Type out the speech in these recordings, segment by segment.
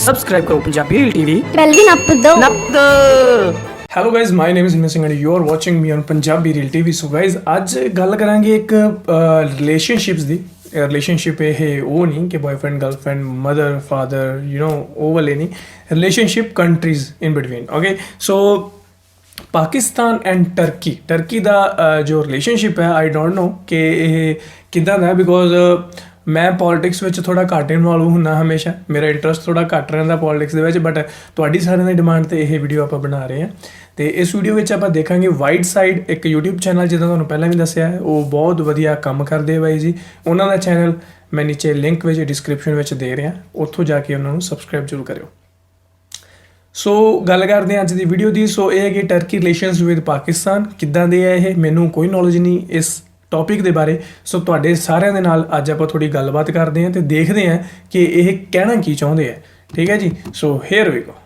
Subscribe करो Punjabi reel TV, bell भी नप दो। Hello guys, my name is Himmat Singh and you are watching me on Punjabi reel TV. So guys, ਅੱਜ ਗੱਲ ਕਰਾਂਗੇ ਇੱਕ ਰਿਲੇਸ਼ਨਸ਼ਿਪਸ ਦੀ। ਰਿਲੇਸ਼ਨਸ਼ਿਪ ਇਹ ਉਹ ਨਹੀਂ ਕਿ ਬॉयਫ੍ਰੈਂਡ ਗਰਲਫ੍ਰੈਂਡ ਮਦਰ ਫਾਦਰ ਉਹ ਵਾਲੇ ਨਹੀਂ, relationship countries in between. Okay, so Pakistan and Turkey ਦਾ ਜੋ ਰਿਲੇਸ਼ਨਸ਼ਿਪ ਹੈ, ਆਈ ਡੋਂਟ ਨੋ ਕਿ ਇਹ ਕਿੱਦਾਂ ਦਾ, ਬਿਕੋਜ਼ ਮੈਂ ਪੋਲੀਟਿਕਸ ਵਿੱਚ ਥੋੜ੍ਹਾ ਘੱਟ ਇਨਵੋਲਵ ਹੁੰਦਾ ਹਮੇਸ਼ਾ, ਮੇਰਾ ਇੰਟਰਸਟ ਥੋੜ੍ਹਾ ਘੱਟ ਰਹਿੰਦਾ ਪੋਲੀਟਿਕਸ ਦੇ ਵਿੱਚ। ਬਟ ਤੁਹਾਡੀ ਸਾਰਿਆਂ ਦੀ ਡਿਮਾਂਡ 'ਤੇ ਇਹ ਵੀਡੀਓ ਆਪਾਂ ਬਣਾ ਰਹੇ ਹਾਂ। ਅਤੇ ਇਸ ਵੀਡੀਓ ਵਿੱਚ ਆਪਾਂ ਦੇਖਾਂਗੇ ਵਾਈਡ ਸਾਈਡ, ਇੱਕ ਯੂਟਿਊਬ ਚੈਨਲ ਜਿੱਦਾਂ ਤੁਹਾਨੂੰ ਪਹਿਲਾਂ ਵੀ ਦੱਸਿਆ ਹੈ, ਉਹ ਬਹੁਤ ਵਧੀਆ ਕੰਮ ਕਰਦੇ ਬਾਈ ਜੀ। ਉਹਨਾਂ ਦਾ ਚੈਨਲ ਮੈਂ ਨੀਚੇ ਲਿੰਕ ਵਿੱਚ ਡਿਸਕ੍ਰਿਪਸ਼ਨ ਵਿੱਚ ਦੇ ਰਿਹਾ, ਉੱਥੋਂ ਜਾ ਕੇ ਉਹਨਾਂ ਨੂੰ ਸਬਸਕ੍ਰਾਈਬ ਜ਼ਰੂਰ ਕਰਿਓ। ਸੋ ਗੱਲ ਕਰਦੇ ਹਾਂ ਅੱਜ ਦੀ ਵੀਡੀਓ ਦੀ। ਸੋ ਇਹ ਹੈ ਕਿ ਟਰਕੀ ਰਿਲੇਸ਼ਨਸ ਵਿਦ ਪਾਕਿਸਤਾਨ ਕਿੱਦਾਂ ਦੇ ਹੈ। ਇਹ ਮੈਨੂੰ ਕੋਈ ਨੌਲੇਜ ਨਹੀਂ ਇਸ ਟੌਪਿਕ ਦੇ ਬਾਰੇ। ਸੋ ਤੁਹਾਡੇ ਸਾਰਿਆਂ ਦੇ ਨਾਲ ਅੱਜ ਆਪਾਂ ਥੋੜੀ ਗੱਲਬਾਤ ਕਰਦੇ हैं तो देखते हैं कि ये कहना की चाहते हैं। ठीक है जी, so here we go.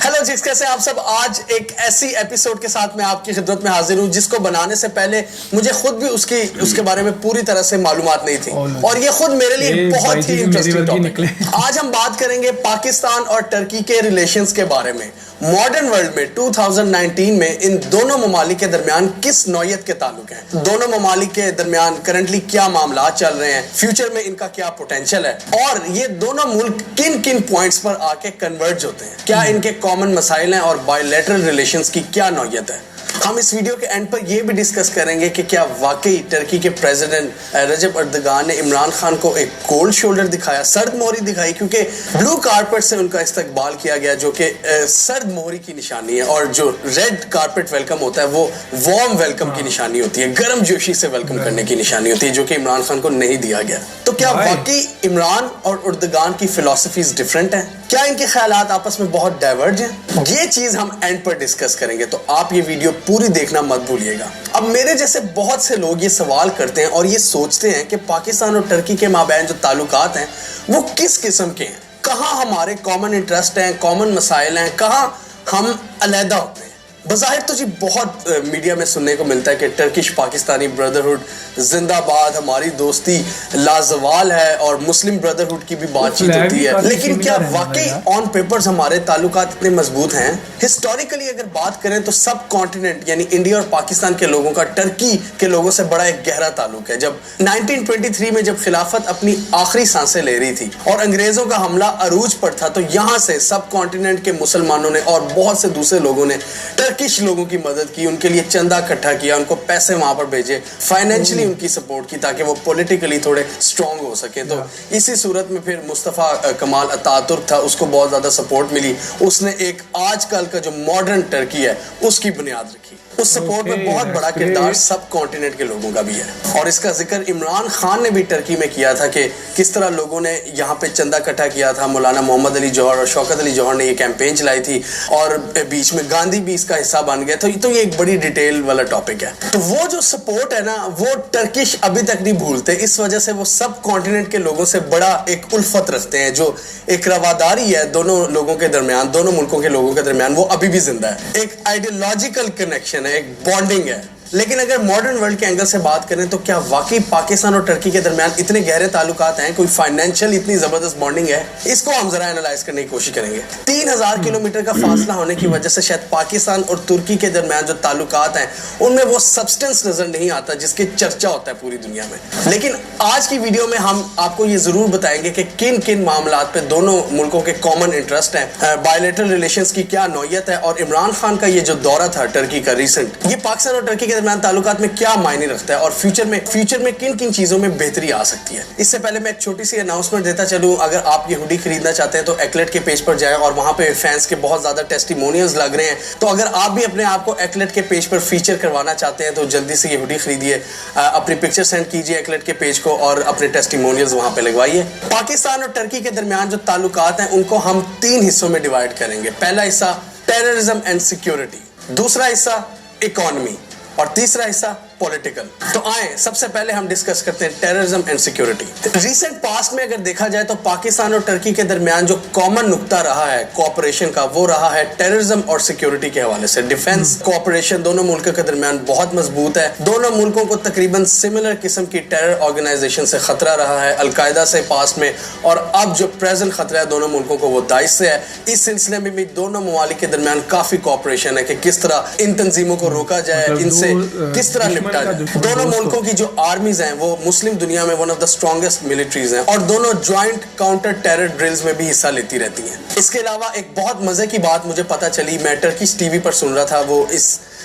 Hello जी, कैसे आप सब। आज एक ऐसी एपिसोड के साथ मैं आपकी खिदमत में हाजिर हूँ जिसको बनाने से पहले मुझे खुद भी उसके बारे में पूरी तरह से मालूमात नहीं थी, और ये खुद मेरे लिए बहुत ही इंटरेस्टिंग टॉपिक है। आज हम बात करेंगे पाकिस्तान और टर्की के रिलेशंस के बारे में। मॉडर्न वर्ल्ड में 2019 में इन दोनों ममालिक के दरमियान किस नौयत के ताल्लुक हैं, दोनों ममालिक के दरमियान करंटली क्या मामला चल रहे हैं, फ्यूचर में इनका क्या पोटेंशियल है, और ये दोनों मुल्क किन किन पॉइंट्स पर आके कन्वर्ज होते हैं, क्या इनके कॉमन मसाइल हैं, और बायलैटरल रिलेशंस की क्या नौयत है। हम इस वीडियो के एंड पर यह भी डिस्कस करेंगे कि क्या वाकई टर्की के प्रेसिडेंट रजब अर्दगान ने इमरान खान को एक कोल्ड शोल्डर दिखाया, सर्द मोहरी दिखाई, क्योंकि ब्लू कारपेट से उनका इस्तकबाल किया गया जो कि सर्द मोहरी की निशानी है, और जो रेड कारपेट वेलकम होता है वो वार्म वेलकम की निशानी होती है, गर्म जोशी से वेलकम करने की निशानी होती है, जो कि इमरान खान को नहीं दिया गया। तो क्या वाकई इमरान और अर्दगान की फिलॉसफीज डिफरेंट हैं, क्या इनके ख्यालात आपस में बहुत डाइवर्ज हैं, ये चीज हम एंड पर डिस्कस करेंगे। तो आप ये वीडियो पूरी देखना मत भूलिएगा। अब मेरे जैसे बहुत से लोग ये सवाल करते हैं और ये सोचते हैं कि पाकिस्तान और टर्की के माबैन जो ताल्लुकात हैं वो किस किस्म के हैं, कहाँ हमारे कॉमन इंटरेस्ट हैं, कॉमन मसाइल हैं, कहाँ हम अलहदा होते हैं। बज़ाहिर तो जी बहुत मीडिया में सुनने को मिलता है कि टर्किश पाकिस्तानी ब्रदरहुड जिंदाबाद, हमारी दोस्ती लाजवाल है, और मुस्लिम ब्रदरहुड की भी बातचीत होती है, लेकिन क्या वाकई ऑन पेपर्स हमारे ताल्लुकात इतने मजबूत हैं। हिस्टोरिकली अगर बात करें तो सब कॉन्टिनेंट यानी इंडिया और पाकिस्तान के लोगों का टर्की के लोगों से बड़ा एक गहरा ताल्लुक है। जब 1923 में जब खिलाफत अपनी आखिरी सांसें ले रही थी और अंग्रेजों का हमला अरूज पर था, तो यहाँ से सब कॉन्टिनेंट के मुसलमानों ने और बहुत से दूसरे लोगों ने टर्किश लोगों की मदद की, उनके लिए चंदा इकट्ठा किया, उनको पैसे वहां पर भेजे, फाइनेंशियली उनकी सपोर्ट की ताकि वो पॉलिटिकली थोड़े स्ट्रांग हो सके। तो इसी सूरत में फिर मुस्तफ़ा कमाल अतातुर्क था, उसको बहुत ज़्यादा सपोर्ट मिली, उसने एक आजकल का जो मॉडर्न टर्की है उसकी बुनियाद रखी। उस सपोर्ट में बहुत बड़ा किरदार सब कॉन्टिनेंट के लोगों का भी है, और इसका जिक्र इमरान खान ने भी टर्की में किया था कि किस तरह लोगों ने यहाँ पे चंदा इकट्ठा किया था। मौलाना मोहम्मद अली जौहर और शौकत अली जौहर ने ये कैंपेन चलाई थी, और बीच में गांधी भी इसका हिस्सा बन गया। तो ये एक बड़ी डिटेल वाला टॉपिक है। तो वो जो सपोर्ट है ना, वो टर्किश अभी तक नहीं भूलते। इस वजह से वो सब कॉन्टिनेंट के लोगों से बड़ा एक उल्फत रखते हैं, जो एक रवादारी है दोनों लोगों के दरमियान, दोनों मुल्कों के लोगों के दरमियान, वो अभी भी जिंदा है। एक आइडियोलॉजिकल कनेक्शन है, एक बॉन्डिंग है। लेकिन अगर मॉडर्न वर्ल्ड के एंगल से बात करें तो क्या वाकई पाकिस्तान और टर्की के दरमियान इतने गहरे ताल्लुकात हैं, कोई फाइनेंशियल इतनी जबरदस्त बॉन्डिंग है? इसको हम जरा एनालाइज करने की कोशिश करेंगे। 3000 किलोमीटर का फासला होने की वजह से शायद पाकिस्तान और तुर्की के दरमियान जो ताल्लुकात हैं उनमें वो सब्सटेंस नजर नहीं आता जिसकी चर्चा होता है पूरी दुनिया में। लेकिन आज की वीडियो में हम आपको ये जरूर बताएंगे कि किन किन मामलात पे दोनों मुल्कों के कॉमन इंटरेस्ट हैं, बायलैटरल रिलेशंस की क्या नौयत है, और इमरान खान का ये जो दौरा था टर्की का रिसेंट, ये पाकिस्तान और टर्की के दरमियान ताल्लुकात में क्या मायने रखता है, और फ्यूचर में किन किन चीजों में बेहतरी आ सकती है। इससे पहले मैं एक छोटी सी अनाउंसमेंट देता चलूं, अगर आप ये हुडी खरीदना चाहते हैं तो एक्लेट के पेज पर जाएं, और वहां पे फैंस के बहुत ज्यादा टेस्टिमोनियल्स लग रहे हैं। तो अगर आप भी अपने आप को एक्लेट के पेज पर फीचर करवाना चाहते हैं तो जल्दी से ये हुडी खरीदिए, अपनी पिक्चर सेंड कीजिए एक्लेट के पेज को, और अपने टेस्टिमोनियल्स वहां पे लगवाइए। पाकिस्तान और टर्की के दरमियान जो ताल्लुकात हैं उनको हम 3 हिस्सों में डिवाइड करेंगे। पहला हिस्सा टेररिज्म एंड सिक्योरिटी, दूसरा हिस्सा इकोनॉमी, और तीसरा हिस्सा पॉलिटिकल। तो आए सबसे पहले हम डिस्कस करते हैं terrorism and security. Recent past में अगर देखा जाए तो पाकिस्तान और टर्की के दरमियान जो कॉमन नुक्ता रहा है कोऑपरेशन का, वो रहा है टेररिज्म और सिक्योरिटी के हवाले से। डिफेंस कोऑपरेशन दोनों मुल्कों के दरमियान बहुत मजबूत है। दोनों मुल्कों को तकरीबन सिमिलर किस्म की टेरर ऑर्गेनाइजेशन से खतरा रहा है, अलकायदा से पास्ट में, और अब जो प्रेजेंट खतरा है दोनों मुल्कों को वो दाइश से है। इस सिलसिले में भी दोनों ममालिक के दरमियान काफी कोऑपरेशन है कि किस तरह इन तंजीमों को रोका जाए, इनसे किस तरह निपटा जाए। दोनों मुल्कों की जो आर्मीज हैं वो मुस्लिम दुनिया में one of the strongest militaries हैं और दोनों ज्वाइंट काउंटर टेरर ड्रिल्स में भी हिस्सा लेती रहती हैं। इसके अलावा एक बहुत मजे की बात मुझे पता चली, मैं टर्किश टीवी पर सुन रहा था, वो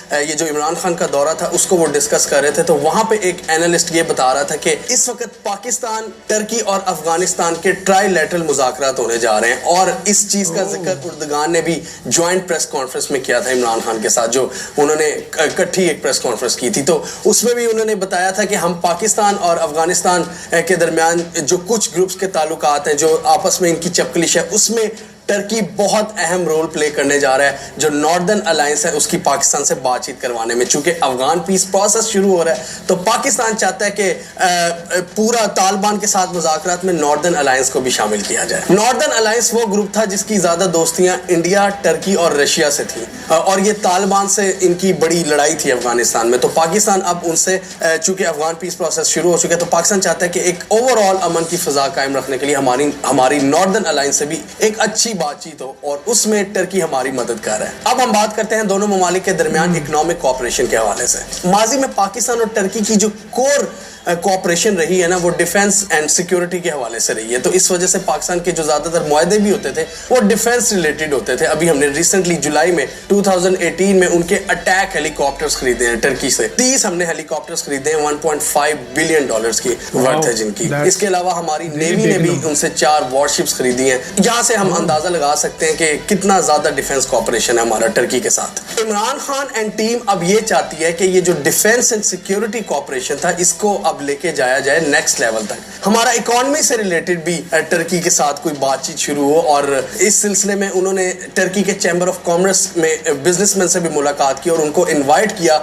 ये जो इमरान खान का दौरा था उसको वो डिस्कस कर रहे थे, तो वहां पे एक एनालिस्ट ये बता रहा था कि इस वक्त पाकिस्तान, टर्की और अफगानिस्तान के ट्राइलैटरल मुज़ाकरात होने जा रहे हैं, और इस चीज का जिक्र उर्दगान ने भी ज्वाइंट प्रेस कॉन्फ्रेंस में किया था इमरान खान के साथ, जो उन्होंने इकट्ठी एक प्रेस कॉन्फ्रेंस की थी। तो उसमें भी उन्होंने बताया था कि हम पाकिस्तान और अफगानिस्तान के दरमियान जो कुछ ग्रुप्स के ताल्लुकात हैं, जो आपस में इनकी चपकलिश है, उसमें टर्की बहुत अहम रोल प्ले करने जा रहा है। जो नॉर्दर्न अलायंस है उसकी पाकिस्तान से बातचीत करवाने में, चूंकि अफगान पीस प्रोसेस शुरू हो रहा है तो पाकिस्तान चाहता है कि पूरा तालिबान के साथ मुज़ाकरात में नॉर्दर्न अलायंस को भी शामिल किया जाए। नॉर्दर्न अलायंस वो ग्रुप था जिसकी ज्यादा दोस्तियां इंडिया, टर्की और रशिया से थी, और ये तालिबान से इनकी बड़ी लड़ाई थी अफगानिस्तान में। तो पाकिस्तान अब उनसे, चूंकि अफगान पीस प्रोसेस शुरू हो चुका है, तो पाकिस्तान चाहता है कि एक ओवरऑल अमन की फिजा कायम रखने के लिए हमारी नॉर्दर्न अलायंस से भी एक अच्छी बातचीत हो, और उसमें टर्की हमारी मदद कर रहा है। अब हम बात करते हैं दोनों ममालिक के दरमियान इकोनॉमिक कोऑपरेशन के हवाले से। माजी में पाकिस्तान और टर्की की जो कोर कोऑपरेशन रही है ना, वो डिफेंस एंड सिक्योरिटी के हवाले से रही है। तो इस वजह से पाकिस्तान के जो ज्यादातर मुआहदे भी होते थे वो डिफेंस रिलेटेड होते थे। अभी हमने रिसेंटली जुलाई में 2018 में उनके अटैक हेलीकॉप्टर्स खरीदे हैं टर्की से। 30 हमने हेलीकॉप्टर्स खरीदे हैं, $1.5 बिलियन की वर्थ है जिनकी। इसके अलावा हमारी नेवी ने भी उनसे 4 वॉरशिप्स खरीदी हैं। यहाँ से हम अंदाजा लगा सकते हैं कि कितना ज्यादा डिफेंस कोऑपरेशन है हमारा टर्की के साथ। इमरान खान एंड टीम अब ये चाहती है कि ये जो डिफेंस एंड सिक्योरिटी कोऑपरेशन था इसको अब लेके जाया जाए नेक्स्ट लेवल तक। हमारा इकोनॉमी से रिलेटेड भी टर्की के साथ कोई बातचीत शुरू हो, और इस सिलसिले में उन्होंने टर्की के चैम्बर ऑफ कॉमर्स में बिजनेसमैन से भी मुलाकात की और उनको इनवाइट किया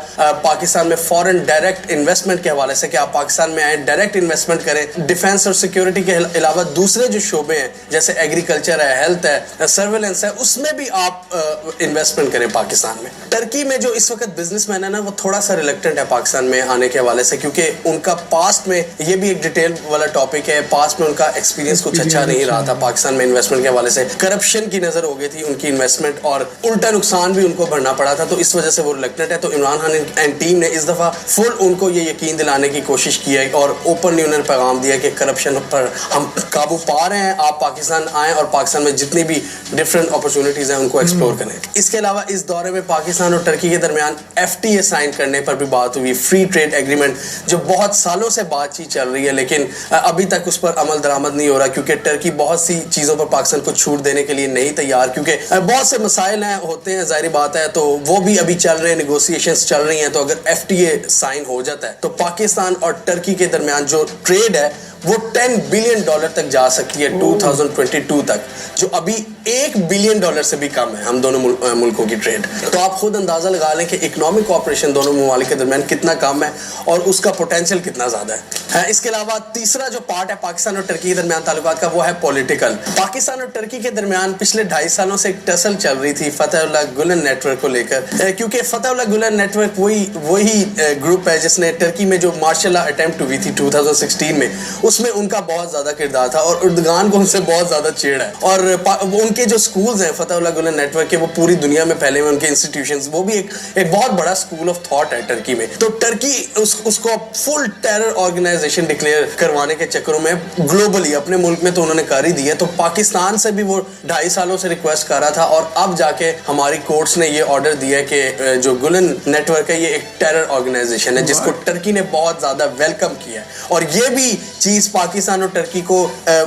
पाकिस्तान में फॉरेन डायरेक्ट इन्वेस्टमेंट के हवाले से कि आप पाकिस्तान में आए, डायरेक्ट इन्वेस्टमेंट करें। डिफेंस और सिक्योरिटी के अलावा दूसरे जो शोबे हैं जैसे एग्रीकल्चर है, हेल्थ है, सर्वेलेंस है, उसमें भी आप इन्वेस्टमेंट करें पाकिस्तान में। टर्की में जो इस वक्त बिजनेसमैन है ना, वो थोड़ा सा रिलेक्टेंट है पाकिस्तान में आने के हवाले से, क्योंकि उनका पास्ट में, ये भी एक डिटेल वाला टॉपिक है, पास्ट में उनका एक्सपीरियंस कुछ अच्छा नहीं रहा था पाकिस्तान में इन्वेस्टमेंट के हवाले से। करप्शन की नजर हो गई थी उनकी इन्वेस्टमेंट, और उल्टा नुकसान भी उनको भरना पड़ा था, तो इस वजह से वो रिलेक्टेंट है। तो इमरान खान एंड टीम ने इस दफा फुल उनको ये यकीन दिलाने की कोशिश की है और ओपनली उन्होंने पैगाम दिया कि करप्शन पर हम काबू पा रहे हैं, आप पाकिस्तान आए और पाकिस्तान में जितनी भी डिफरेंट अपॉर्चुनिटीज हैं उनको एक्सप्लोर करें। इसके अलावा इस दौरे में पाकिस्तान और टर्की के दरमियान FTA साइन करने पर भी बात हुई, फ्री ट्रेड एग्रीमेंट, जो बहुत सालों से बातचीत चल रही है लेकिन अभी तक उस पर अमल दरामद नहीं हो रहा, क्योंकि टर्की बहुत सी चीज़ों पर पाकिस्तान को छूट देने के लिए नहीं तैयार, क्योंकि बहुत से मसाइल हैं, होते हैं, जाहिर बात है, तो वो भी अभी चल रहे हैं, नेगोशिएशंस चल रही हैं। तो अगर FTA साइन हो जाता है तो पाकिस्तान और टर्की के दरमियान जो ट्रेड है वो $10 बिलियन तक जा सकती है 2022 तक, जो अभी $1 बिलियन से भी कम है हम दोनों मुल्कों की ट्रेड। तो आप खुद अंदाजा लगा लें कि इकोनॉमिक कोऑपरेशन दोनों ममालिक के दरमियान कितना कम है और उसका पोटेंशियल कितना ज्यादा है। इसके अलावा तीसरा जो पार्ट है पाकिस्तान और टर्की के दरमियान ताल्लुकात का, वो है पॉलिटिकल। पाकिस्तान और टर्की के दरमियान पिछले 2.5 सालों से एक टसल चल रही थी फतेहुल्लाह गुलन नेटवर्क को लेकर, क्योंकि फतेहुल्लाह गुलन नेटवर्क वही ग्रुप है जिसने टर्की में जो मार्शल लॉ अटेम्प्ट हुई थी 2016 में, उसमें उनका बहुत ज्यादा किरदार था और उर्दगान को उनसे बहुत ज्यादा चिढ़ है। और उनके जो स्कूल्स हैं फतेहुल्लाह गुलन नेटवर्क के, वो पूरी दुनिया में फैले हुए उनके इंस्टीट्यूशंस, वो भी एक बहुत बड़ा स्कूल ऑफ थॉट है टर्की में। तो टर्की उसको फुल टेरर ऑर्गेनाइजेशन डिक्लेयर करवाने के चक्करों में ग्लोबली, अपने मुल्क में तो उन्होंने कर ही दिया, तो पाकिस्तान से भी वो 2.5 सालों से रिक्वेस्ट कर रहा था और अब जाके हमारी कोर्ट्स ने ये ऑर्डर दिया कि जो गुलन नेटवर्क है ये एक टेरर ऑर्गेनाइजेशन है जिसको टर्की ने बहुत ज्यादा वेलकम किया है। और ये भी चीज चीज पाकिस्तान और टर्की को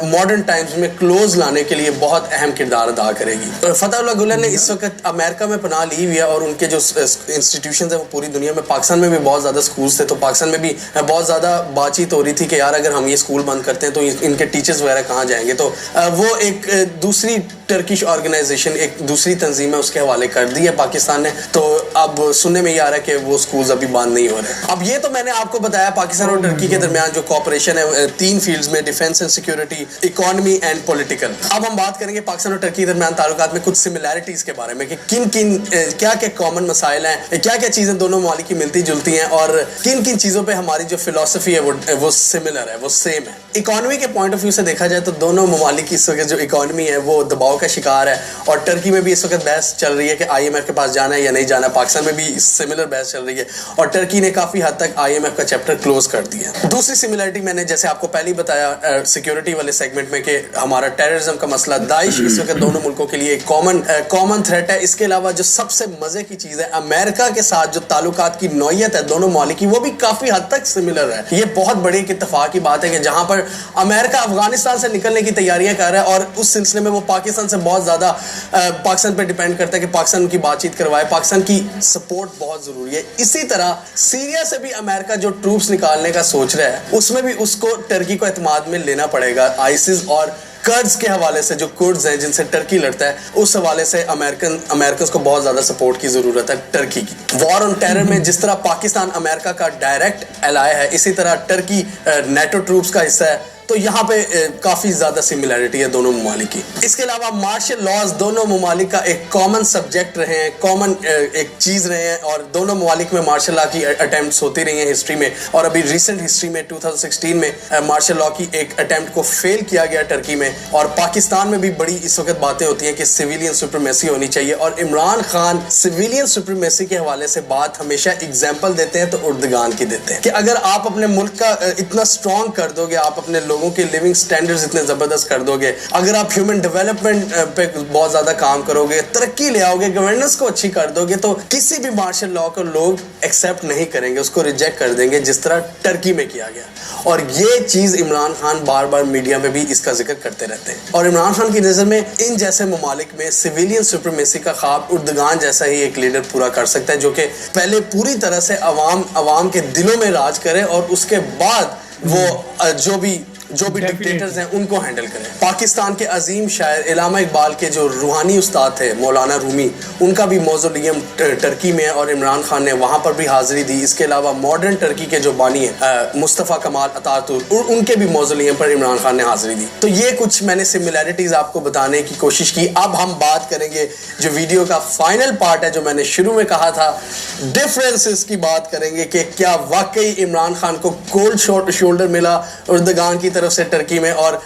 मॉडर्न टाइम्स में क्लोज लाने के लिए बहुत अहम किरदार अदा करेगी। फतहुल्लाह गुलन ने इस वक्त अमेरिका में पनाह ली हुई है और उनके जो इंस्टीट्यूशन है वो पूरी दुनिया में, पाकिस्तान में भी बहुत ज़्यादा स्कूल्स थे, तो पाकिस्तान में भी बहुत ज़्यादा बातचीत हो रही थी कि यार अगर हम ये स्कूल बंद करते हैं तो इनके टीचर्स वगैरह कहाँ जाएंगे। तो वो एक दूसरी टर्किश ऑर्गेनाइजेशन, एक दूसरी तंजीम है, उसके हवाले कर दी है पाकिस्तान ने। तो अब सुनने में ये आ रहा है कि वो स्कूल्स अभी बंद नहीं हो रहे। अब ये तो मैंने आपको बताया पाकिस्तान और टर्की के दरमियान जो कॉपरेशन है 3 फील्ड्स में, defence and security, economy and political. अब हम बात करेंगे पाकिस्तान और टर्की के दरमियान ताल्लुकात में कुछ सिमिलैरिटीज के बारे में कि किन किन क्या क्या कॉमन मसाइल हैं, क्या क्या चीज़ें दोनों ममालिक की मिलती जुलती हैं और किन किन चीज़ों पर हमारी जो फिलोसफी है वो सिमिलर है, वो सेम है। इकोनॉमी के पॉइंट ऑफ व्यू से देखा जाए तो दोनों ममालिक की इस वक्त जो इकोनॉमी है वो दबाव का शिकार है और टर्की में भी इस वक्त बहस चल रही है कि IMF के पास जाना है या नहीं जाना। पाकिस्तान में भी सिमिलर बहस चल रही है और टर्की ने काफ़ी हद तक IMF का चैप्टर क्लोज कर दिया। दूसरी सिमिलरिटी मैंने जैसे आपको पहले ही बताया सिक्योरिटी वाले सेगमेंट में कि हमारा टेररिज्म का मसला, दाइश इस वक्त दोनों मुल्कों के लिए एक कॉमन थ्रेट है। इसके अलावा जो सबसे मजे की चीज़ है, अमेरिका के साथ जो ताल्लुकात की नौयत है दोनों ममालिक की, वो भी काफ़ी हद तक सिमिलर है। ये बहुत बड़ी एक इत्तेफाक की बात है कि जहाँ पर अमेरिका अफगानिस्तान से निकलने की तैयारियां कर रहा है और उस सिलसिले में वो पाकिस्तान से बहुत ज़्यादा पाकिस्तान पे डिपेंड करता है कि पाकिस्तान उनकी बातचीत करवाए। पाकिस्तान की सपोर्ट बहुत ज़रूरी है। इसी तरह सीरिया से भी अमेरिका जो ट्रूप्स निकालने का सोच रहा है उसमें भी उसको टर्की को एतमाद में लेना पड़ेगा। आईसिस और कर्ड्स के हवाले से, जो कुर्ड्स हैं जिनसे टर्की लड़ता है, उस हवाले से अमेरिकन को बहुत ज़्यादा सपोर्ट की ज़रूरत है टर्की की। वॉर ऑन टेरर में जिस तरह पाकिस्तान अमेरिका का डायरेक्ट एलाय है, इसी तरह टर्की नेटो ट्रूप्स का हिस्सा है। तो यहाँ पे काफ़ी ज़्यादा सिमिलरिटी है दोनों ममालिक की। इसके अलावा मार्शल लॉज दोनों ममालिक का एक कॉमन सब्जेक्ट रहे हैं, कॉमन एक चीज़ रहे हैं और दोनों ममालिक में मार्शल लॉ की अटैम्प्ट्स होती रही हैं हिस्ट्री में। और अभी रिसेंट हिस्ट्री में 2016 में मार्शल लॉ की एक अटैम्प्ट को फेल किया गया टर्की में। और पाकिस्तान में भी बड़ी इस वक्त बातें होती हैं कि सिविलियन सुप्रीमेसी होनी चाहिए और इमरान खान सिविलियन सुप्रीमेसी के हवाले से बात हमेशा एग्जाम्पल देते हैं तो उर्दगान की देते हैं कि अगर आप अपने मुल्क का इतना स्ट्रॉन्ग कर दोगे, आप अपने लोगों के लिविंग स्टैंडर्ड्स इतने ज़बरदस्त कर दोगे, अगर आप ह्यूमन डेवलपमेंट पे बहुत ज़्यादा काम करोगे, तरक्की ले आओगे, गवर्नेंस को अच्छी कर दोगे, तो किसी भी मार्शल लॉ को लोग एक्सेप्ट नहीं करेंगे, उसको रिजेक्ट कर देंगे, जिस तरह टर्की में किया गया। और ये चीज़ इमरान खान बार बार मीडिया में भी इसका जिक्र करते रहते हैं। और इमरान खान की नज़र में इन जैसे ममालिक में सिविलियन सुप्रीमेसी का ख्वाब उर्दगान जैसा ही एक लीडर पूरा कर सकता है, जो कि पहले पूरी तरह से अवाम के दिलों में राज करे और उसके बाद वो जो भी डिक्टेटर्स हैं उनको हैंडल करें। पाकिस्तान के अजीम शायर इलामा इकबाल के जो रूहानी उस्ताद थे मौलाना रूमी, उनका भी मौज़ूलियम टर्की में है और इमरान खान ने वहाँ पर भी हाजिरी दी। इसके अलावा मॉडर्न टर्की के जो बानी है मुस्तफ़ा कमाल अतातुर्क, उनके भी मौज़ूलियम पर इमरान खान ने हाजिरी दी। तो ये कुछ मैंने सिमिलैरिटीज़ आपको बताने की कोशिश की। अब हम बात करेंगे जो वीडियो का फाइनल पार्ट है, जो मैंने शुरू में कहा था, डिफरेंसेस की बात करेंगे कि क्या वाकई इमरान खान को कोल्ड शोल्डर मिला उर्दगान की तरफ से टर्की में और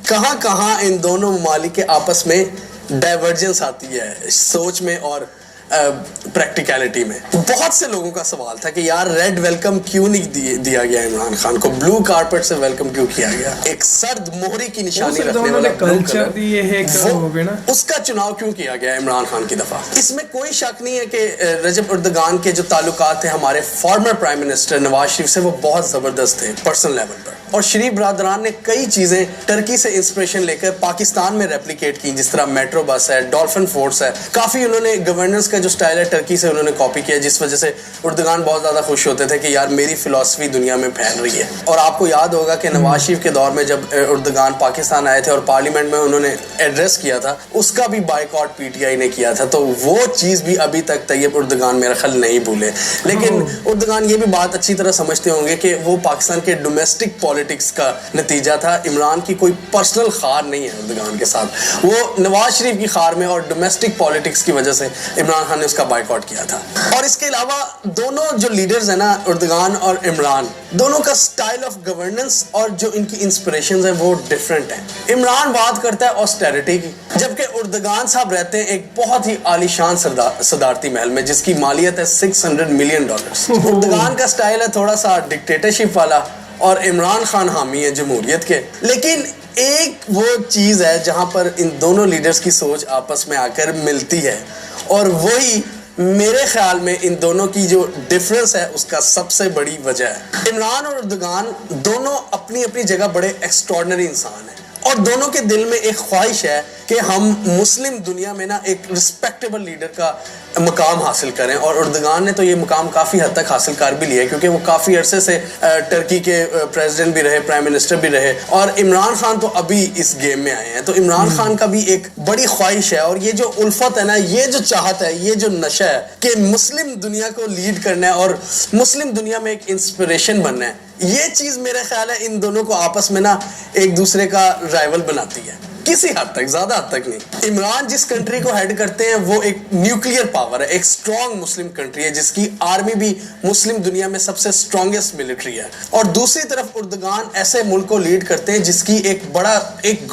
कहां इन दोनों ममालिक के आपस में डाइवर्जेंस आती है सोच में और प्रैक्टिकलिटी में। बहुत से लोगों का सवाल था कि यार रेड वेलकम क्यों नहीं दिया गया इमरान खान को, ब्लू कारपेट से वेलकम क्यों किया गया, एक सर्द मोहरी की निशानी रखने वाला कल्चर उसका चुनाव क्यों किया गया इमरान खान की दफा। इसमें कोई शक नहीं है कि रजब उर्दगान के जो ताल्लुकात थे हमारे former prime minister Nawaz Sharif से, वो बहुत जबरदस्त थे पर्सनल लेवल पर। और शरीफ बरदरान ने कई चीज़ें टर्की से इंस्पिरेशन लेकर पाकिस्तान में रेप्लिकेट की, जिस तरह मेट्रो बस है, डॉल्फिन फोर्स है। काफ़ी उन्होंने गवर्नेंस का जो स्टाइल है टर्की से उन्होंने कॉपी किया, जिस वजह से उर्दगान बहुत ज़्यादा खुश होते थे कि यार मेरी फ़िलासफ़ी दुनिया में फैल रही है। और आपको याद होगा कि नवाज शरीफ के दौर में जब उर्दगान पाकिस्तान आए थे और पार्लियामेंट में उन्होंने एड्रेस किया था, उसका भी बाइकआउट PTI ने किया था। तो वो चीज़ भी अभी तक तैयब उर्दगान मेरा ख्याल नहीं भूले। लेकिन उर्दगान ये भी बात अच्छी तरह समझते होंगे कि वो पाकिस्तान के डोमेस्टिक पॉलिटिक्स का नतीजा था। इमरान की कोई पर्सनल खार नहीं है उर्दगान के साथ, वो नवाज शरीफ की खार में और डोमेस्टिक पॉलिटिक्स की वजह से इमरान खान ने उसका बाइकआउट किया था। और इसके अलावा दोनों जो लीडर्स हैं ना, उर्दगान और इमरान, दोनों का स्टाइल ऑफ गवर्नेंस और जो इनकी इंस्पिरेशंस हैं वो डिफरेंट हैं। इमरान बात करता है ऑस्टेरिटी की, जबकि उर्दगान साहब रहते हैं एक बहुत ही आलीशान सदारती महल में जिसकी मालियत है $600 मिलियन। उर्दगान का स्टाइल है थोड़ा सा डिक्टेटरशिप वाला और इमरान खान हामी है जमहूरियत के। लेकिन एक वो चीज़ है जहाँ पर इन दोनों लीडर्स की सोच आपस में आकर मिलती है और वही मेरे ख्याल में इन दोनों की जो डिफरेंस है उसका सबसे बड़ी वजह है इमरान और अर्दगान दोनों अपनी अपनी जगह बड़े एक्स्ट्रॉर्डनरी इंसान हैं और दोनों के दिल में एक ख्वाहिश है कि हम मुस्लिम दुनिया में ना एक रिस्पेक्टेबल लीडर का मकाम हासिल करें और अर्दगान ने तो ये मकाम काफ़ी हद तक हासिल कर भी लिया है क्योंकि वो काफ़ी अरसे से टर्की के प्रेसिडेंट भी रहे, प्राइम मिनिस्टर भी रहे और इमरान खान तो अभी इस गेम में आए हैं। तो इमरान खान का भी एक बड़ी ख्वाहिश है और ये जो उल्फत है ना, ये जो चाहत है, ये जो नशा है कि मुस्लिम दुनिया को लीड करना है और मुस्लिम दुनिया में एक इंस्पिरेशन बनना है, ये चीज़ मेरा ख्याल है इन दोनों को आपस में ना एक दूसरे का राइवल बनाती है किसी हद तक, ज्यादा हद तक नहीं। इमरान जिस कंट्री को हेड करते हैं वो एक न्यूक्लियर पावर है, एक स्ट्रॉन्ग मुस्लिम कंट्री है जिसकी आर्मी भी मुस्लिम दुनिया में सबसे स्ट्रॉन्गेस्ट मिलिट्री है और दूसरी तरफ अर्दगान ऐसे मुल्क को लीड करते हैं जिसकी एक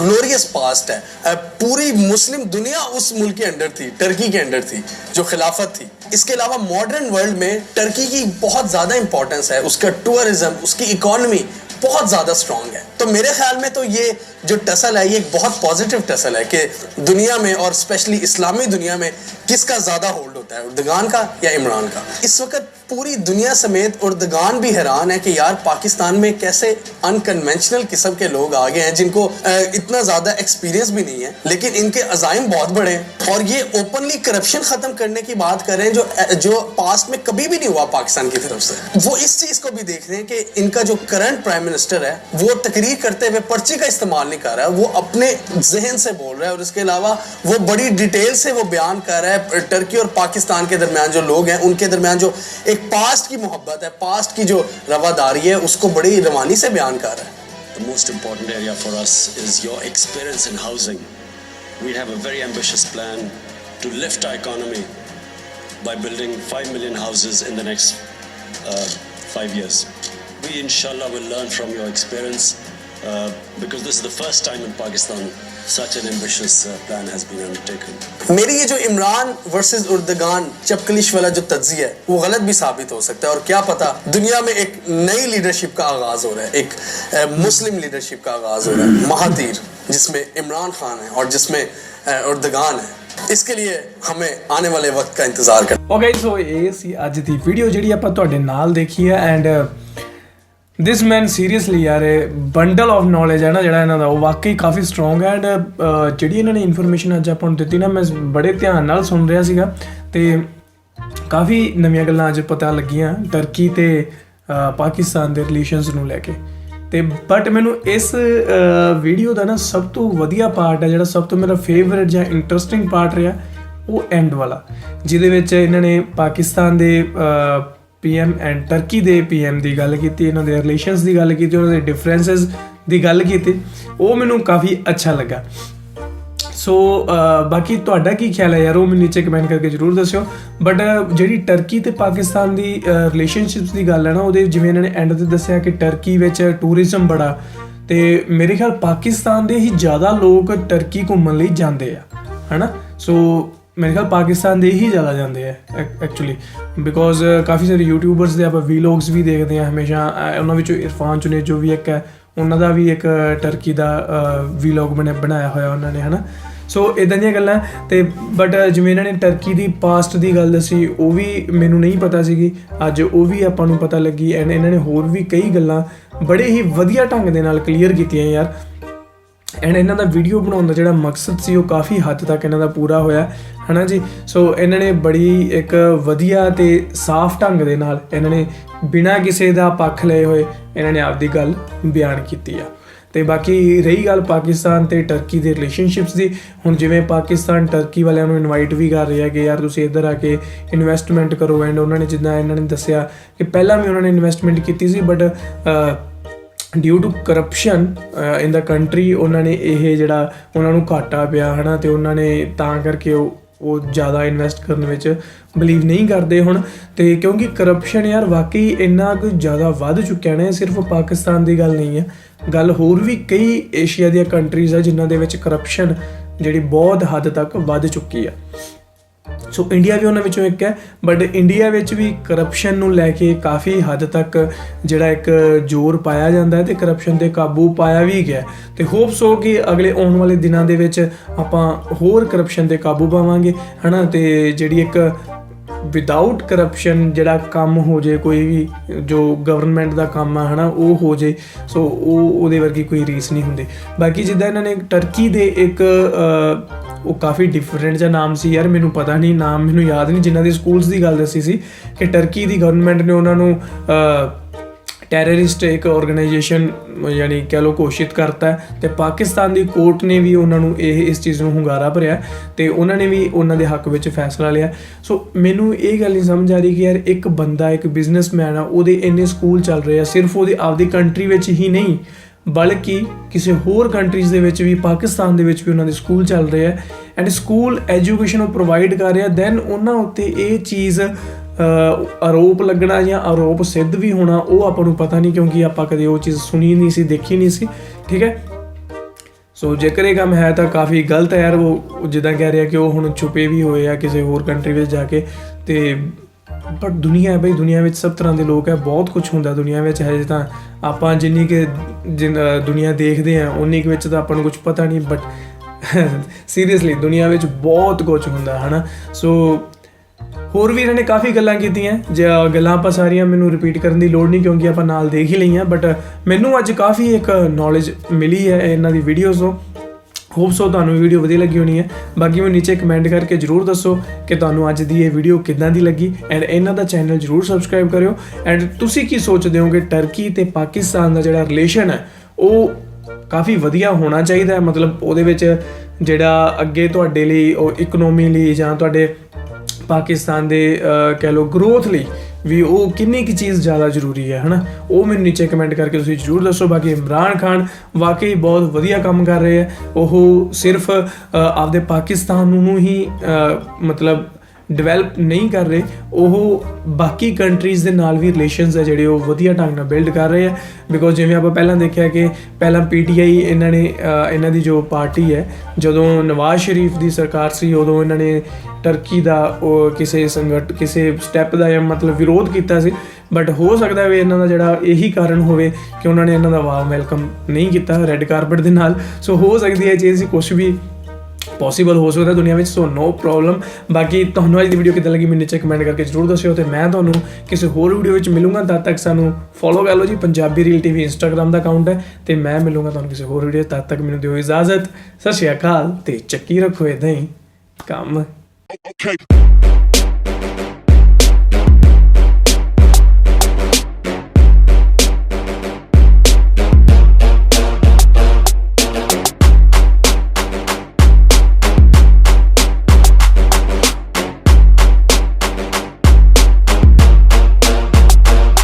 ग्लोरियस पास्ट है। पूरी मुस्लिम दुनिया उस मुल्क के अंडर थी, टर्की के अंडर थी, जो खिलाफत थी। इसके अलावा मॉडर्न वर्ल्ड में टर्की की बहुत ज्यादा इंपॉर्टेंस है, उसका टूरिज्म, उसकी इकोनॉमी बहुत ज्यादा स्ट्रॉन्ग है। तो मेरे ख्याल में तो ये जो टसल है ये एक बहुत पॉजिटिव टसल है कि दुनिया में और स्पेशली इस्लामी दुनिया में किसका ज्यादा होल्ड होता है, अर्दगान का या इमरान का। इस वक्त पूरी दुनिया समेत अर्दगान भी हैरान है कि यार पाकिस्तान में कैसे अनकन्वेंशनल किस्म के लोग आ गए हैं जिनको इतना ज्यादा एक्सपीरियंस भी नहीं है लेकिन इनके अजाइम बहुत बड़े हैं और ये ओपनली करप्शन खत्म करने की बात कर रहे हैं जो पास्ट में कभी भी नहीं हुआ पाकिस्तान की तरफ से। वो इस चीज को भी देख रहे हैं कि इनका जो करंट प्राइम मिनिस्टर है वो तकरीर करते हुए पर्ची का इस्तेमाल नहीं कर रहा है, वो अपने जहन से बोल रहा है और इसके अलावा वो बड़ी डिटेल से वो बयान कर रहा है टर्की और पाकिस्तान के दरमियान जो लोग हैं उनके दरमियान जो एक पास्ट की मोहब्बत है, पास्ट की जो रवादारी है, उसको बड़ी रवानी से बयान कर रहा है। The most important area for us is your experience in housing. We have a very ambitious plan to lift our economy by building 5 million houses in the next 5 years. We inshallah will learn from your experience because this is the first time in Pakistan such an ambitious plan has been undertaken. मेरी ये जो Imran versus अर्दगान चपकलिश वाला जो तज्जिया है वो गलत भी साबित हो सकता है और क्या पता दुनिया में एक नई लीडरशिप का आगाज हो रहा है, एक मुस्लिम लीडरशिप का आगाज हो रहा है, महातीर, जिसमें इमरान खान है और जिसमें अर्दगान है। इसके लिए हमें आने वाले वक्त का इंतजार करना। ओके सो ये सी ਅੱਜ ਦੀ ਵੀਡੀਓ ਜਿਹੜੀ ਆਪਾਂ ਤੁਹਾਡੇ ਨਾਲ ਦੇਖੀ ਹੈ ਐਂਡ ਦਿਸ ਮੈਨ ਸੀਰੀਅਸਲੀ ਯਾਰ ਬੰਡਲ ਆਫ ਨੌਲੇਜ ਹੈ ਨਾ ਜਿਹੜਾ ਇਹਨਾਂ ਦਾ ਉਹ ਵਾਕਈ ਕਾਫੀ ਸਟਰੋਂਗ ਹੈ ਐਂਡ ਜਿਹੜੀ ਇਹਨਾਂ ਨੇ ਇਨਫੋਰਮੇਸ਼ਨ ਅੱਜ ਆਪਾਂ ਨੂੰ ਦਿੱਤੀ ਨਾ ਮੈਂ ਬੜੇ ਧਿਆਨ ਨਾਲ ਸੁਣ ਰਿਹਾ ਸੀਗਾ ਤੇ ਕਾਫੀ ਨਵੀਆਂ ਗੱਲਾਂ ਅੱਜ ਪਤਾ ਲੱਗੀਆਂ ਟਰਕੀ ਤੇ ਪਾਕਿਸਤਾਨ ਦੇ ਰਿਲੇਸ਼ਨਸ ਨੂੰ ਲੈ ਕੇ ਤੇ ਬਟ ਮੈਨੂੰ ਇਸ ਵੀਡੀਓ ਦਾ ਨਾ ਸਭ ਤੋਂ ਵਧੀਆ ਪਾਰਟ ਹੈ ਜਿਹੜਾ ਸਭ ਤੋਂ ਮੇਰਾ ਫੇਵਰੇਟ ਜਾਂ ਇੰਟਰਸਟਿੰਗ ਪਾਰਟ ਰਿਹਾ ਉਹ ਐਂਡ ਵਾਲਾ ਜਿਹਦੇ ਵਿੱਚ ਇਹਨਾਂ ਨੇ ਪਾਕਿਸਤਾਨ ਦੇ PM ਐਂਡ ਟਰਕੀ ਦੇ PM ਦੀ ਗੱਲ ਕੀਤੀ, ਇਹਨਾਂ ਦੇ ਰਿਲੇਸ਼ਨਸ ਦੀ ਗੱਲ ਕੀਤੀ, ਉਹਨਾਂ ਦੇ ਡਿਫਰੈਂਸਸ ਦੀ ਗੱਲ ਕੀਤੀ, ਉਹ ਮੈਨੂੰ ਕਾਫੀ ਅੱਛਾ ਲੱਗਾ। ਸੋ ਬਾਕੀ ਤੁਹਾਡਾ ਕੀ ਖਿਆਲ ਹੈ ਯਾਰ ਉਹ ਮੈਨੂੰ ਨੀਚੇ ਕਮੈਂਟ ਕਰਕੇ ਜ਼ਰੂਰ ਦੱਸਿਓ। ਬਟ ਜਿਹੜੀ ਟਰਕੀ ਤੇ ਪਾਕਿਸਤਾਨ ਦੀ ਰਿਲੇਸ਼ਨਸ਼ਿਪਸ ਦੀ ਗੱਲ ਹੈ ਨਾ ਉਹਦੇ ਜਿਵੇਂ ਇਹਨਾਂ ਨੇ ਐਂਡ ਤੇ ਦੱਸਿਆ ਕਿ ਟਰਕੀ ਵਿੱਚ ਟੂਰਿਜ਼ਮ ਬੜਾ ਤੇ ਮੇਰੇ ਖਿਆਲ ਪਾਕਿਸਤਾਨ ਦੇ ਹੀ ਜ਼ਿਆਦਾ ਲੋਕ ਟਰਕੀ ਘੁੰਮਣ ਲਈ ਜਾਂਦੇ ਆ ਹੈ ਨਾ। ਸੋ ਮੇਰੇ ਖਿਆਲ ਪਾਕਿਸਤਾਨ ਦੇ ਹੀ ਜ਼ਿਆਦਾ ਜਾਂਦੇ ਆ ਐਕਚੁਅਲੀ ਬਿਕੋਜ਼ ਕਾਫੀ ਸਾਰੇ ਯੂਟਿਊਬਰਸ ਦੇ ਆਪਾਂ ਵੀਲੋਗਸ ਵੀ ਦੇਖਦੇ ਹਾਂ ਹਮੇਸ਼ਾ, ਉਹਨਾਂ ਵਿੱਚੋਂ ਇਰਫਾਨ ਚੁਨੇ ਜੋ ਵੀ ਇੱਕ ਹੈ ਉਹਨਾਂ ਦਾ ਵੀ ਇੱਕ ਟਰਕੀ ਦਾ ਵੀਲੋਗ ਬਣਾਇਆ ਹੋਇਆ ਉਹਨਾਂ ਨੇ ਹੈ ਨਾ। ਸੋ ਇੱਦਾਂ ਦੀਆਂ ਗੱਲਾਂ ਤੇ ਬਟ ਜਿਵੇਂ ਇਹਨਾਂ ਨੇ ਟਰਕੀ ਦੀ ਪਾਸਟ ਦੀ ਗੱਲ ਦੱਸੀ ਉਹ ਵੀ ਮੈਨੂੰ ਨਹੀਂ ਪਤਾ ਸੀਗੀ, ਅੱਜ ਉਹ ਵੀ ਆਪਾਂ ਨੂੰ ਪਤਾ ਲੱਗੀ ਐਂਡ ਇਹਨਾਂ ਨੇ ਹੋਰ ਵੀ ਕਈ ਗੱਲਾਂ ਬੜੇ ਹੀ ਵਧੀਆ ਢੰਗ ਦੇ ਨਾਲ ਕਲੀਅਰ ਕੀਤੀਆਂ ਯਾਰ। ਐਂਡ ਇਹਨਾਂ ਦਾ ਵੀਡੀਓ ਬਣਾਉਣ ਦਾ ਜਿਹੜਾ ਮਕਸਦ ਸੀ ਉਹ ਕਾਫੀ ਹੱਦ ਤੱਕ ਇਹਨਾਂ ਦਾ ਪੂਰਾ ਹੋਇਆ ਹੈ ਨਾ ਜੀ। ਸੋ ਇਹਨਾਂ ਨੇ ਬੜੀ ਇੱਕ ਵਧੀਆ ਅਤੇ ਸਾਫ਼ ਢੰਗ ਦੇ ਨਾਲ ਇਹਨਾਂ ਨੇ ਬਿਨਾਂ ਕਿਸੇ ਦਾ ਪੱਖ ਲਏ ਹੋਏ ਇਹਨਾਂ ਨੇ ਆਪਦੀ ਗੱਲ ਬਿਆਨ ਕੀਤੀ ਆ। ਅਤੇ ਬਾਕੀ ਰਹੀ ਗੱਲ ਪਾਕਿਸਤਾਨ ਅਤੇ ਟਰਕੀ ਦੇ ਰਿਲੇਸ਼ਨਸ਼ਿਪਸ ਦੀ, ਹੁਣ ਜਿਵੇਂ ਪਾਕਿਸਤਾਨ ਟਰਕੀ ਵਾਲਿਆਂ ਨੂੰ ਇਨਵਾਈਟ ਵੀ ਕਰ ਰਿਹਾ ਕਿ ਯਾਰ ਤੁਸੀਂ ਇੱਧਰ ਆ ਕੇ ਇਨਵੈਸਟਮੈਂਟ ਕਰੋ ਐਂਡ ਉਹਨਾਂ ਨੇ ਜਿੱਦਾਂ ਇਹਨਾਂ ਨੇ ਦੱਸਿਆ ਕਿ ਪਹਿਲਾਂ ਵੀ ਉਹਨਾਂ ਨੇ ਇਨਵੈਸਟਮੈਂਟ ਕੀਤੀ ਸੀ but due to corruption in the country ਉਹਨਾਂ ਨੇ ਇਹ ਜਿਹੜਾ ਉਹਨਾਂ ਨੂੰ ਘਾਟਾ ਪਿਆ ਹੈ ਨਾ ਅਤੇ ਉਹਨਾਂ ਨੇ ਤਾਂ ਕਰਕੇ ਉਹ ਜ਼ਿਆਦਾ ਇਨਵੈਸਟ ਕਰਨ ਵਿੱਚ ਬਲੀਵ ਨਹੀਂ ਕਰਦੇ ਹੁਣ। ਅਤੇ ਕਿਉਂਕਿ ਕਰਪਸ਼ਨ ਯਾਰ ਵਾਕਈ ਇੰਨਾ ਕੁ ਜ਼ਿਆਦਾ ਵੱਧ ਚੁੱਕਿਆ ਨੇ, ਸਿਰਫ ਪਾਕਿਸਤਾਨ ਦੀ ਗੱਲ ਨਹੀਂ ਹੈ, ਗੱਲ ਹੋਰ ਵੀ ਕਈ ਏਸ਼ੀਆ ਦੀਆਂ ਕੰਟਰੀਜ਼ ਆ ਜਿਨ੍ਹਾਂ ਦੇ ਵਿੱਚ ਕਰਪਸ਼ਨ ਜਿਹੜੀ ਬਹੁਤ ਹੱਦ ਤੱਕ ਵੱਧ ਚੁੱਕੀ ਆ। ਸੋ ਇੰਡੀਆ ਵੀ ਉਹਨਾਂ ਵਿੱਚੋਂ ਇੱਕ ਹੈ ਬਟ ਇੰਡੀਆ ਵਿੱਚ ਵੀ ਕਰਪਸ਼ਨ ਨੂੰ ਲੈ ਕੇ ਕਾਫੀ ਹੱਦ ਤੱਕ ਜਿਹੜਾ ਇੱਕ ਜ਼ੋਰ ਪਾਇਆ ਜਾਂਦਾ ਹੈ ਅਤੇ ਕਰਪਸ਼ਨ 'ਤੇ ਕਾਬੂ ਪਾਇਆ ਵੀ ਗਿਆ ਅਤੇ ਹੋਪਸ ਹੋ ਕਿ ਅਗਲੇ ਆਉਣ ਵਾਲੇ ਦਿਨਾਂ ਦੇ ਵਿੱਚ ਆਪਾਂ ਹੋਰ ਕਰਪਸ਼ਨ 'ਤੇ ਕਾਬੂ ਪਾਵਾਂਗੇ ਹੈ ਨਾ। ਅਤੇ ਜਿਹੜੀ ਇੱਕ ਵਿਦਆਊਟ ਕਰਪਸ਼ਨ ਜਿਹੜਾ ਕੰਮ ਹੋ ਜੇ, ਕੋਈ ਵੀ ਜੋ ਗਵਰਨਮੈਂਟ ਦਾ ਕੰਮ ਆ ਹੈ ਨਾ ਉਹ ਹੋ ਜੇ, ਸੋ ਉਹਦੇ ਵਰਗੀ ਕੋਈ ਰੀਸ ਨਹੀਂ ਹੁੰਦੀ। ਬਾਕੀ ਜਿੱਦਾਂ ਇਹਨਾਂ ਨੇ ਟਰਕੀ ਦੇ ਇੱਕ ਉਹ ਕਾਫੀ ਡਿਫਰੈਂਟ ਜਿਹਾ ਨਾਮ ਸੀ ਯਾਰ, ਮੈਨੂੰ ਪਤਾ ਨਹੀਂ ਨਾਮ, ਮੈਨੂੰ ਯਾਦ ਨਹੀਂ, ਜਿਨ੍ਹਾਂ ਦੀ ਸਕੂਲਸ ਦੀ ਗੱਲ ਦੱਸੀ ਸੀ ਕਿ ਟਰਕੀ ਦੀ ਗਵਰਨਮੈਂਟ ਨੇ ਉਹਨਾਂ ਨੂੰ ਟੈਰਰਿਸਟ ਇੱਕ ਆਰਗੇਨਾਈਜੇਸ਼ਨ ਯਾਨੀ ਕਹਿ ਲਓ ਘੋਸ਼ਿਤ ਕਰਤਾ, ਅਤੇ ਪਾਕਿਸਤਾਨ ਦੀ ਕੋਰਟ ਨੇ ਵੀ ਉਹਨਾਂ ਨੂੰ ਇਸ ਚੀਜ਼ ਨੂੰ ਹੁੰਗਾਰਾ ਭਰਿਆ ਅਤੇ ਉਹਨਾਂ ਨੇ ਵੀ ਉਹਨਾਂ ਦੇ ਹੱਕ ਵਿੱਚ ਫੈਸਲਾ ਲਿਆ। ਸੋ ਮੈਨੂੰ ਇਹ ਗੱਲ ਨਹੀਂ ਸਮਝ ਆ ਰਹੀ ਕਿ ਯਾਰ ਇੱਕ ਬੰਦਾ, ਇੱਕ ਬਿਜ਼ਨਸਮੈਨ ਆ, ਉਹਦੇ ਇੰਨੇ ਸਕੂਲ ਚੱਲ ਰਹੇ ਆ, ਸਿਰਫ ਉਹਦੀ ਆਪਦੀ ਕੰਟਰੀ ਵਿੱਚ ਹੀ ਨਹੀਂ ਬਲਕਿ ਕਿਸੇ ਹੋਰ ਕੰਟਰੀਜ਼ ਦੇ ਵਿੱਚ ਵੀ, ਪਾਕਿਸਤਾਨ ਦੇ ਵਿੱਚ ਵੀ ਉਹਨਾਂ ਦੇ ਸਕੂਲ ਚੱਲ ਰਹੇ ਆ ਐਂਡ ਸਕੂਲ ਐਜੂਕੇਸ਼ਨ ਉਹ ਪ੍ਰੋਵਾਈਡ ਕਰ ਰਿਹਾ, ਦੈਨ ਉਹਨਾਂ ਉੱਤੇ ਇਹ ਚੀਜ਼ ਆਰੋਪ ਲੱਗਣਾ ਜਾਂ ਆਰੋਪ ਸਿੱਧ ਵੀ ਹੋਣਾ ਉਹ ਆਪਾਂ ਨੂੰ ਪਤਾ ਨਹੀਂ, ਕਿਉਂਕਿ ਆਪਾਂ ਕਦੇ ਉਹ ਚੀਜ਼ ਸੁਣੀ ਨਹੀਂ ਸੀ, ਦੇਖੀ ਨਹੀਂ ਸੀ, ਠੀਕ ਹੈ। ਸੋ ਜੇਕਰ ਇਹ ਕੰਮ ਹੈ ਤਾਂ ਕਾਫੀ ਗਲਤ ਹੈ ਯਾਰ। ਉਹ ਜਿੱਦਾਂ ਕਹਿ ਰਿਹਾ ਕਿ ਉਹ ਹੁਣ ਛੁਪੇ ਵੀ ਹੋਏ ਆ ਕਿਸੇ ਹੋਰ ਕੰਟਰੀ ਵਿੱਚ ਜਾ ਕੇ, ਅਤੇ ਬਟ ਦੁਨੀਆ ਹੈ ਬਈ, ਦੁਨੀਆ ਵਿੱਚ ਸਭ ਤਰ੍ਹਾਂ ਦੇ ਲੋਕ ਹੈ, ਬਹੁਤ ਕੁਛ ਹੁੰਦਾ ਦੁਨੀਆ ਵਿੱਚ ਹੈ। ਤਾਂ ਆਪਾਂ ਜਿੰਨੀ ਕਿ ਦੁਨੀਆ ਦੇਖਦੇ ਹਾਂ ਉਨੀ ਕੁ ਵਿੱਚ ਤਾਂ ਆਪਾਂ ਨੂੰ ਕੁਛ ਪਤਾ ਨਹੀਂ, ਬਟ ਸੀਰੀਅਸਲੀ ਦੁਨੀਆ ਵਿੱਚ ਬਹੁਤ ਕੁਛ ਹੁੰਦਾ ਹੈ ਨਾ। ਸੋ ਹੋਰ ਵੀ ਇਹਨਾਂ ਨੇ ਕਾਫੀ ਗੱਲਾਂ ਕੀਤੀਆਂ, ਜੇ ਗੱਲਾਂ ਆਪਾਂ ਸਾਰੀਆਂ ਮੈਨੂੰ ਰਿਪੀਟ ਕਰਨ ਦੀ ਲੋੜ ਨਹੀਂ ਕਿਉਂਕਿ ਆਪਾਂ ਨਾਲ ਦੇਖ ਹੀ ਲਈਆਂ, ਬਟ ਮੈਨੂੰ ਅੱਜ ਕਾਫੀ ਇੱਕ ਨੌਲੇਜ ਮਿਲੀ ਹੈ ਇਹਨਾਂ ਦੀ ਵੀਡੀਓਜ਼ ਤੋਂ। ਹੋਪ ਸੋ ਤੁਹਾਨੂੰ ਵੀਡੀਓ ਵਧੀਆ ਲੱਗੀ ਹੋਣੀ ਹੈ। ਬਾਕੀ ਮੈਨੂੰ ਨੀਚੇ ਕਮੈਂਟ ਕਰਕੇ ਜ਼ਰੂਰ ਦੱਸੋ ਕਿ ਤੁਹਾਨੂੰ ਅੱਜ ਦੀ ਇਹ ਵੀਡੀਓ ਕਿੱਦਾਂ ਦੀ ਲੱਗੀ, ਐਂਡ ਇਹਨਾਂ ਦਾ ਚੈਨਲ ਜ਼ਰੂਰ ਸਬਸਕ੍ਰਾਈਬ ਕਰਿਓ। ਐਂਡ ਤੁਸੀਂ ਕੀ ਸੋਚਦੇ ਹੋ ਕਿ ਟਰਕੀ ਅਤੇ ਪਾਕਿਸਤਾਨ ਦਾ ਜਿਹੜਾ ਰਿਲੇਸ਼ਨ ਹੈ ਉਹ ਕਾਫੀ ਵਧੀਆ ਹੋਣਾ ਚਾਹੀਦਾ ਹੈ, ਮਤਲਬ ਉਹਦੇ ਵਿੱਚ ਜਿਹੜਾ ਅੱਗੇ ਤੁਹਾਡੇ ਲਈ ਉਹ ਇਕਨੋਮੀ ਲਈ ਜਾਂ ਤੁਹਾਡੇ ਪਾਕਿਸਤਾਨ ਦੇ ਕਹਿ ਲਓ ਗਰੋਥ ਲਈ ਵੀ ਉਹ ਕਿੰਨੀ ਕੁ ਚੀਜ਼ ਜ਼ਿਆਦਾ ਜ਼ਰੂਰੀ ਹੈ ਹੈ ਨਾ, ਉਹ ਮੈਨੂੰ ਨੀਚੇ ਕਮੈਂਟ ਕਰਕੇ ਤੁਸੀਂ ਜ਼ਰੂਰ ਦੱਸੋ। ਬਾਕੀ ਇਮਰਾਨ ਖਾਨ ਵਾਕਈ ਬਹੁਤ ਵਧੀਆ ਕੰਮ ਕਰ ਰਹੇ ਹੈ, ਉਹ ਸਿਰਫ ਆਪਦੇ ਪਾਕਿਸਤਾਨ ਨੂੰ ਹੀ ਮਤਲਬ ਡਿਵੈਲਪ ਨਹੀਂ ਕਰ ਰਹੇ, ਉਹ ਬਾਕੀ ਕੰਟਰੀਜ਼ ਦੇ ਨਾਲ ਵੀ ਰਿਲੇਸ਼ਨਸ ਹੈ ਜਿਹੜੇ ਉਹ ਵਧੀਆ ਢੰਗ ਨਾਲ ਬਿਲਡ ਕਰ ਰਹੇ ਆ। ਬਿਕੋਜ਼ ਜਿਵੇਂ ਆਪਾਂ ਪਹਿਲਾਂ ਦੇਖਿਆ ਕਿ ਪਹਿਲਾਂ PTI ਇਹਨਾਂ ਦੀ ਜੋ ਪਾਰਟੀ ਹੈ, ਜਦੋਂ ਨਵਾਜ਼ ਸ਼ਰੀਫ ਦੀ ਸਰਕਾਰ ਸੀ ਉਦੋਂ ਇਹਨਾਂ ਨੇ ਟਰਕੀ ਦਾ ਉਹ ਕਿਸੇ ਸਟੈਪ ਦਾ ਜਾਂ ਮਤਲਬ ਵਿਰੋਧ ਕੀਤਾ ਸੀ, ਬਟ ਹੋ ਸਕਦਾ ਵੀ ਇਹਨਾਂ ਦਾ ਜਿਹੜਾ ਇਹੀ ਕਾਰਨ ਹੋਵੇ ਕਿ ਉਹਨਾਂ ਨੇ ਇਹਨਾਂ ਦਾ ਵਾਰਮ ਵੈਲਕਮ ਨਹੀਂ ਕੀਤਾ ਰੈੱਡ ਕਾਰਪਟ ਦੇ ਨਾਲ। ਸੋ ਹੋ ਸਕਦੀ ਹੈ ਚੀਜ਼ ਕੁਛ ਵੀ ਪੋਸੀਬਲ ਹੋ ਸਕਦਾ ਦੁਨੀਆ ਵਿੱਚ, ਸੋ ਨੋ ਪ੍ਰੋਬਲਮ। ਬਾਕੀ ਤੁਹਾਨੂੰ ਅੱਜ ਦੀ ਵੀਡੀਓ ਕਿੱਦਾਂ ਲੱਗੀ ਮੈਨੂੰ ਨੀਚੇ ਕਮੈਂਟ ਕਰਕੇ ਜ਼ਰੂਰ ਦੱਸਿਓ, ਅਤੇ ਮੈਂ ਤੁਹਾਨੂੰ ਕਿਸੇ ਹੋਰ ਵੀਡੀਓ ਵਿੱਚ ਮਿਲੂੰਗਾ। ਤਦ ਤੱਕ ਸਾਨੂੰ ਫੋਲੋ ਕਰ ਲਓ ਜੀ, ਪੰਜਾਬੀ ਰੀਲ TV ਇੰਸਟਾਗ੍ਰਾਮ ਦਾ ਅਕਾਊਂਟ ਹੈ, ਅਤੇ ਮੈਂ ਮਿਲੂੰਗਾ ਤੁਹਾਨੂੰ ਕਿਸੇ ਹੋਰ ਵੀਡੀਓ। ਤਦ ਤੱਕ ਮੈਨੂੰ ਦਿਓ ਇਜਾਜ਼ਤ, ਸਤਿ ਸ਼੍ਰੀ ਅਕਾਲ, ਅਤੇ ਚੱਕੀ ਰੱਖੋ ਇੱਦਾਂ ਹੀ ਕੰਮ।